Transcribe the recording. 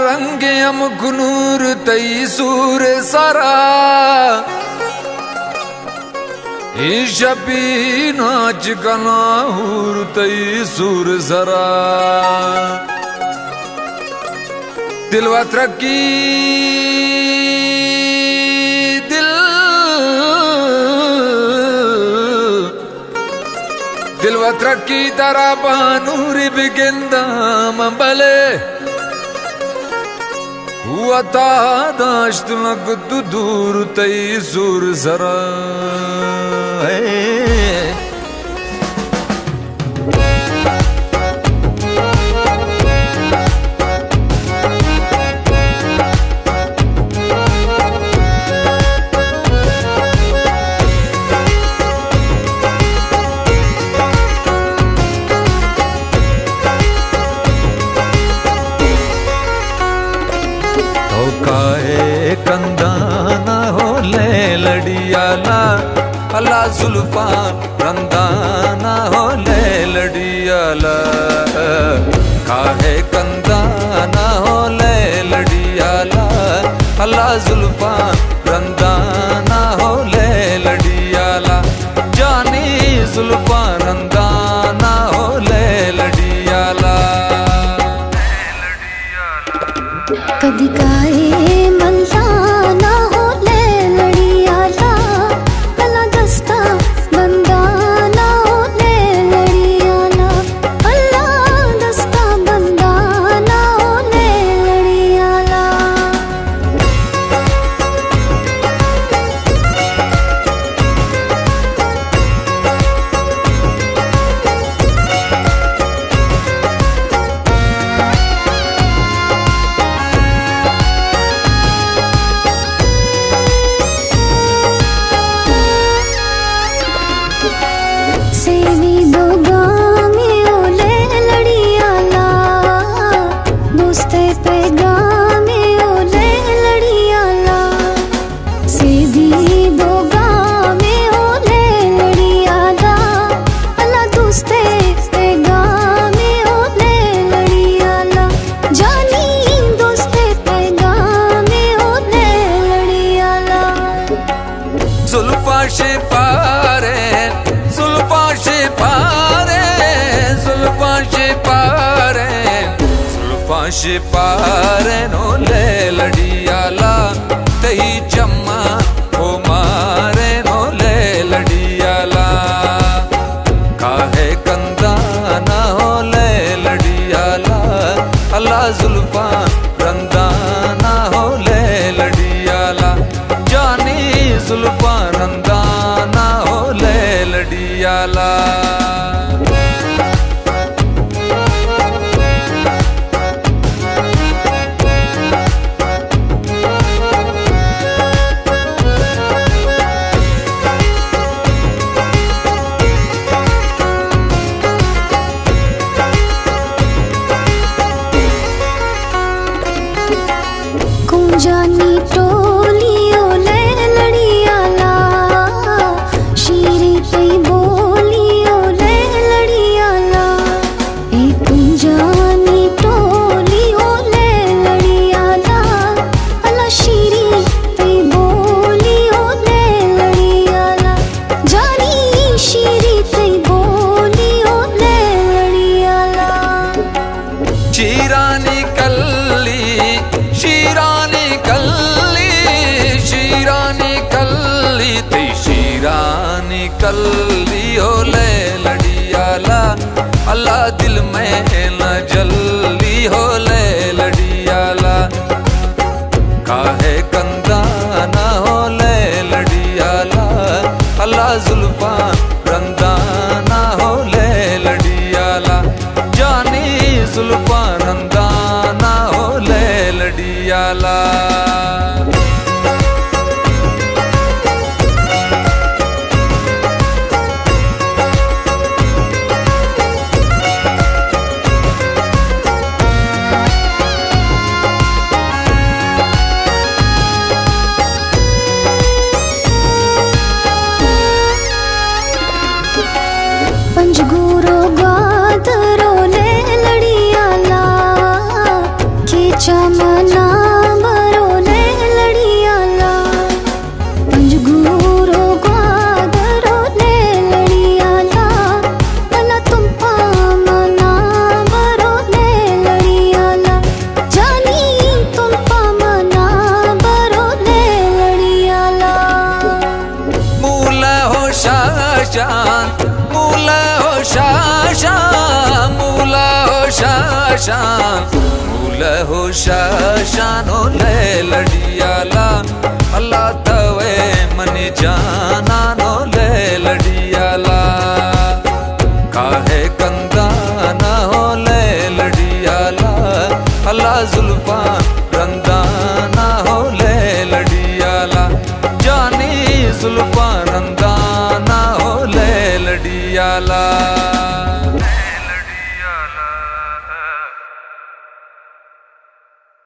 रंगयम गुनूर तई सूर सरा शबी नाच गनाहूर तई सूर जरा दिलवा तरक्की दिलवा तरक्की तारा बानूरी बिगिंदा मंबले हुआ दाश्त नगद दूर तई सूर जरा कंदाना हो ले लड़ियाला अल्लाह जुल्फा रंदाना हो ले लड़ियाला काहे कंदाना हो ले लड़ियाला अल्लाह जुल्फा रंदाना हो ले लड़ियाला जानी जुल्फा रंदाना हो ले लड़ियाला कदी काए मंदाना हो ले लड़ियाला अल्लाह दस्ता बंदाना हो ले लड़ियाला अल्लाह दस्ता बंदाना हो ले लड़ियाला पारे नो ले लड़ियाला तही चम्मा हो मारे नो ले लड़ियाला काहे कंदाना हो ले लड़ियाला अल्लाह जुल्फा रंदाना हो ले लड़ियाला जानी जुल्फा रंदाना हो ले लड़ियाला जानी टोलियो ले लड़ियाला शीरी तई बोलियो ले लड़ियाला जानी टोलियो ले लड़ियाला अल्लाह शीरी तई बोलियो ले लड़ियाला जानी शीरी तई बोलियो ले लड़ियाला चीरानी कल्ली शीरानी कल्ली हो ले लड़ियाला अल्लाह दिल में न जल्दी हो ले लड़ियाला काहे कंदाना हो ले लड़ियाला अल्लाह जुल्फा रंदाना हो ले लड़ियाला जानी जुल्फा रंदाना हो ले लड़ियाला शान मूल हो शानो ले लड़ियाला अल्लाह तवे मन जाना नो ले लड़ियाला काहे कंदा ना हो ले लड़ियाला अल्लाह जुल्फा रंदा ना हो ले लड़ियाला जानी जुल्फा रंदा